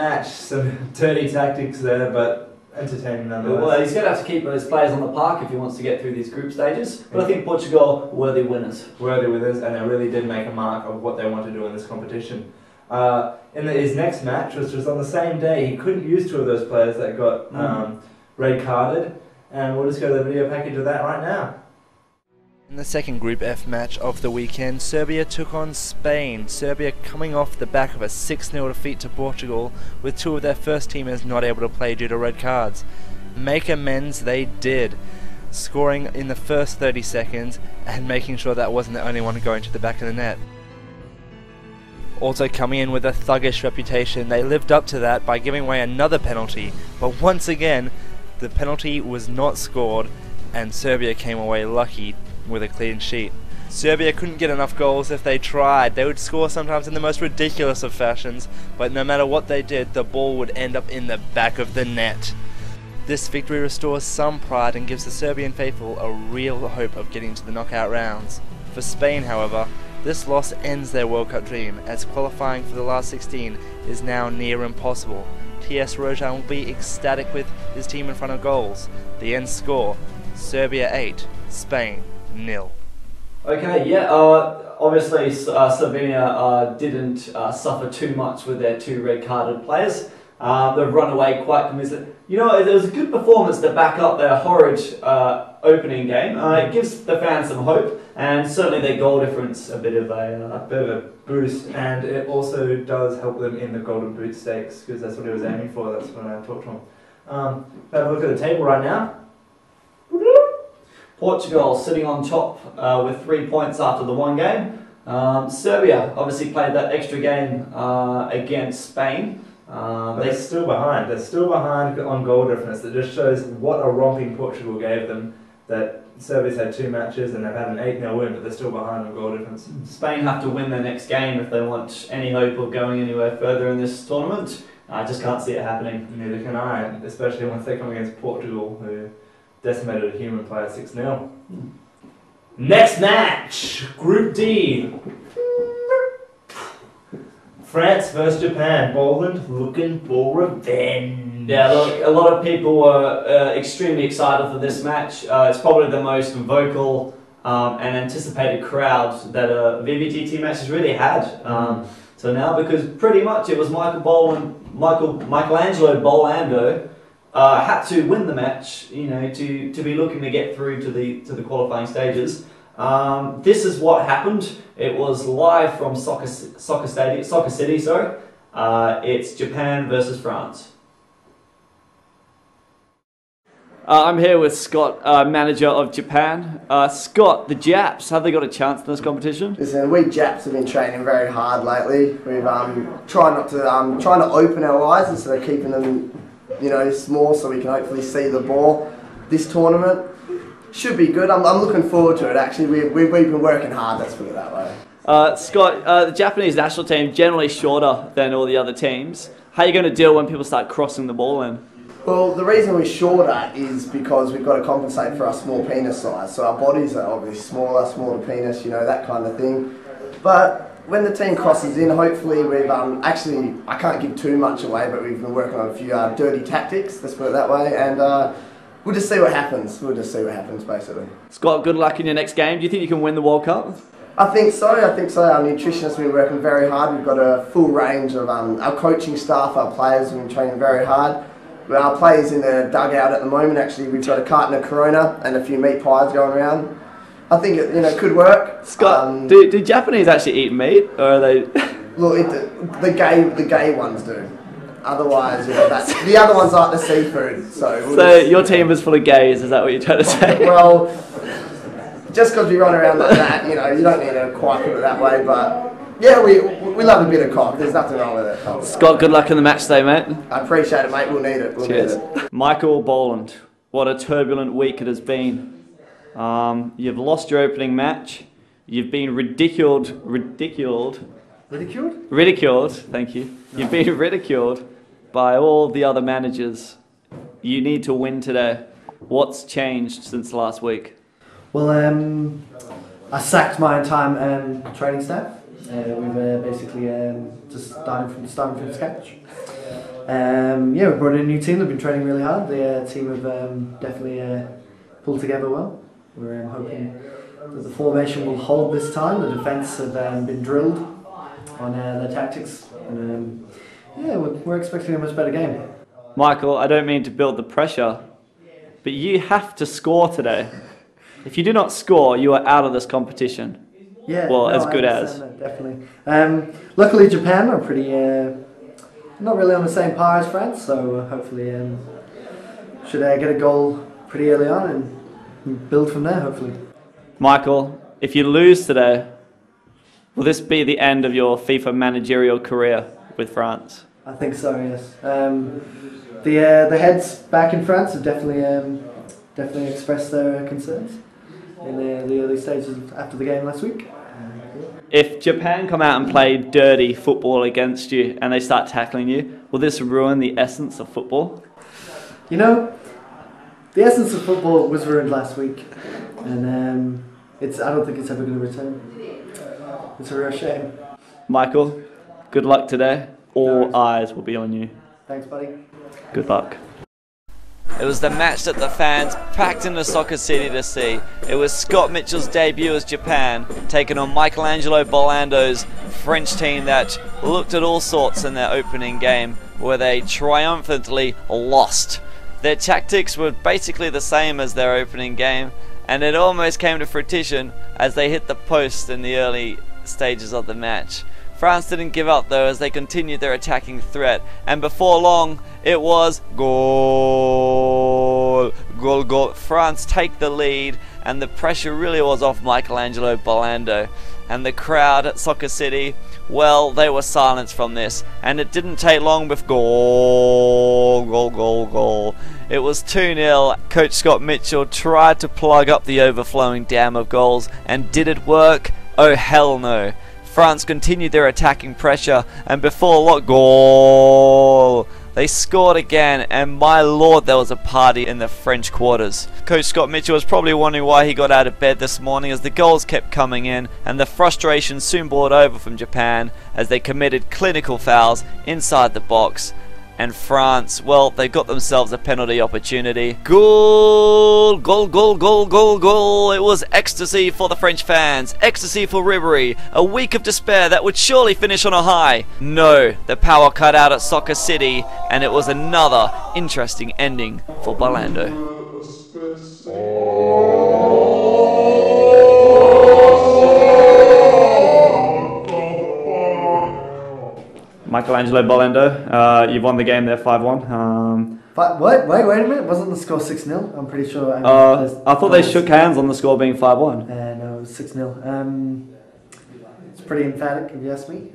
match, some dirty tactics there, but entertaining nonetheless. Well, he's going to have to keep his players on the park if he wants to get through these group stages. But I think Portugal, worthy winners. Worthy winners, and they really did make a mark of what they want to do in this competition. In his next match, which was on the same day, he couldn't use two of those players that got red carded, and we'll just go to the video package of that right now. In the second Group F match of the weekend, Serbia took on Spain. Serbia coming off the back of a 6-0 defeat to Portugal, with two of their first teamers not able to play due to red cards. Make amends they did, scoring in the first 30 seconds and making sure that wasn't the only one going to the back of the net. Also coming in with a thuggish reputation, they lived up to that by giving away another penalty, but once again the penalty was not scored and Serbia came away lucky with a clean sheet. Serbia couldn't get enough goals if they tried. They would score sometimes in the most ridiculous of fashions, but no matter what they did, the ball would end up in the back of the net. This victory restores some pride and gives the Serbian faithful a real hope of getting to the knockout rounds. For Spain, however, this loss ends their World Cup dream, as qualifying for the last 16 is now near impossible. T.S. Rojan will be ecstatic with his team in front of goals. The end score, Serbia 8, Spain 0. Okay, yeah, obviously Slovenia didn't suffer too much with their two red-carded players. They've run away quite convincingly. You know, it was a good performance to back up their horrid opening game. It gives the fans some hope, and certainly their goal difference a bit of a boost, and it also does help them in the Golden Boot stakes, because that's what he was aiming for. That's when I talked to him. Have a look at the table right now. Portugal sitting on top with 3 points after the one game. Serbia obviously played that extra game against Spain. But they're still behind. They're still behind on goal difference. It just shows what a romping Portugal gave them. That Serbia's had 2 matches and they've had an 8-0 win, but they're still behind on goal difference. Spain have to win their next game if they want any hope of going anywhere further in this tournament. I just can't see it happening. Neither can I, especially once they come against Portugal, who decimated a human player 6-0. Next match, Group D. France versus Japan. Boland looking for revenge. Yeah, look, a lot of people were extremely excited for this match. It's probably the most vocal and anticipated crowd that a VVTT match has really had. So now, because pretty much it was Michaelangelo Bolando had to win the match, you know, to be looking to get through to the qualifying stages. This is what happened. It was live from Soccer City. Sorry, it's Japan versus France. I'm here with Scott, manager of Japan. Scott, the Japs, have they got a chance in this competition? Listen, we Japs have been training very hard lately. We've trying to open our eyes instead of keeping them, you know, small, so we can hopefully see the ball. This tournament should be good. I'm looking forward to it. Actually, we've been working hard. Let's put it that way. Scott, the Japanese national team generally shorter than all the other teams. How are you going to deal when people start crossing the ball in? Well, the reason we're shorter is because we've got to compensate for our small penis size. So our bodies are obviously smaller penis, you know, that kind of thing. But when the team crosses in, hopefully we've actually, I can't give too much away, but we've been working on a few dirty tactics, let's put it that way, and we'll just see what happens. We'll just see what happens, basically. Scott, good luck in your next game. Do you think you can win the World Cup? I think so. Our nutritionists have been working very hard. We've got a full range of our coaching staff, our players have been training very hard. Our players in the dugout at the moment, actually, we've got a carton of Corona and a few meat pies going around. I think it could work. Scott, do Japanese actually eat meat, or are they? Look, the gay ones do. Otherwise, you know, the other ones like the seafood. So your team is full of gays. Is that what you're trying to say? Well, just because we run around like that, you know, you don't need to quite put it that way, but. Yeah, we love a bit of cock. There's nothing wrong with it. Scott, good luck in the match today, mate. I appreciate it, mate. We'll need it. Cheers. Michael Boland, what a turbulent week it has been. You've lost your opening match. You've been ridiculed. Thank you. No. You've been ridiculed by all the other managers. You need to win today. What's changed since last week? Well, I sacked my entire training staff. We've basically just starting from scratch. Yeah, we brought in a new team. They've been training really hard. The team have definitely pulled together well. We're hoping that the formation will hold this time. The defence have been drilled on their tactics. And yeah, we're expecting a much better game. Michael, I don't mean to build the pressure, but you have to score today. If you do not score, you are out of this competition. Yeah, well, no, as good as. That, definitely. Luckily, Japan are pretty not really on the same par as France, so hopefully should get a goal pretty early on and build from there. Hopefully. Michael, if you lose today, will this be the end of your FIFA managerial career with France? I think so. Yes. The heads back in France have definitely expressed their concerns in the early stages after the game last week. If Japan come out and play dirty football against you and they start tackling you, will this ruin the essence of football? You know, the essence of football was ruined last week, and I don't think it's ever going to return. It's a real shame. Michael, good luck today. All eyes will be on you. Thanks, buddy. Good luck. It was the match that the fans packed into Soccer City to see. It was Scott Mitchell's debut as Japan, taking on Michaelangelo Bolando's French team that looked at all sorts in their opening game, where they triumphantly lost. Their tactics were basically the same as their opening game, and it almost came to fruition as they hit the post in the early stages of the match. France didn't give up though, as they continued their attacking threat, and before long it was goal, goal, goal. France take the lead, and the pressure really was off Michaelangelo Bolando, and the crowd at Soccer City, well, they were silenced from this, and it didn't take long with goal, goal, goal, goal. It was 2-0. Coach Scott Mitchell tried to plug up the overflowing dam of goals, and did it work? Oh hell no. France continued their attacking pressure, and before long, goal! They scored again, and my lord, there was a party in the French quarters. Coach Scott Mitchell was probably wondering why he got out of bed this morning, as the goals kept coming in, and the frustration soon boiled over from Japan as they committed clinical fouls inside the box. And France, well, they got themselves a penalty opportunity. Goal! Goal, goal, goal, goal, goal! It was ecstasy for the French fans. Ecstasy for Ribéry. A week of despair that would surely finish on a high. No, the power cut out at Soccer City, and it was another interesting ending for Bolando. Michaelangelo Bolando, you've won the game there 5-1. Wait a minute, wasn't the score 6-0? I'm pretty sure. I thought they shook hands on the score being 5-1. No, it was 6-0. It's pretty emphatic, if you ask me.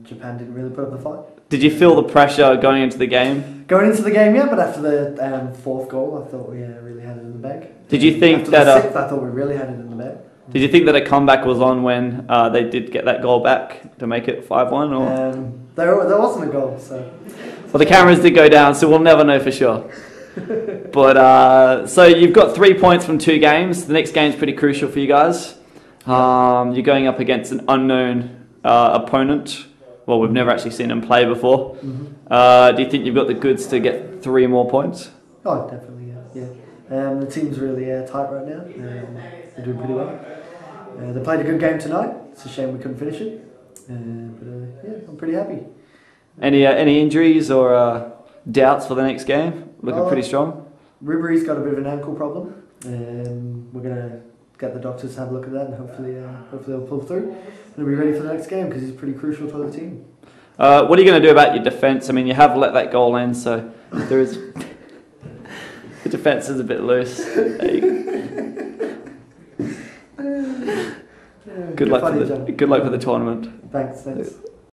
Japan didn't really put up the fight. Did you feel the pressure going into the game? Going into the game, yeah, but after the fourth goal, I thought we really had it in the bag. Did you think after that... the sixth, I thought we really had it in the bag. Did you think that a comeback was on when they did get that goal back to make it 5-1? Or? There wasn't a goal, so... Well, the cameras did go down, so we'll never know for sure. But, so you've got 3 points from 2 games. The next game's pretty crucial for you guys. You're going up against an unknown opponent. Well, we've never actually seen them play before. Mm-hmm. Do you think you've got the goods to get 3 more points? Oh, definitely, yeah. The team's really tight right now. They're doing pretty well. They played a good game tonight. It's a shame we couldn't finish it. But yeah, I'm pretty happy. Any injuries or doubts for the next game? Looking pretty strong. Ribéry's got a bit of an ankle problem. We're gonna get the doctors to have a look at that, and hopefully they'll pull through. And we'll be ready for the next game because he's pretty crucial to the team. What are you going to do about your defence? I mean, you have let that goal in, so there is the defence is a bit loose. Good luck for the tournament. Thanks.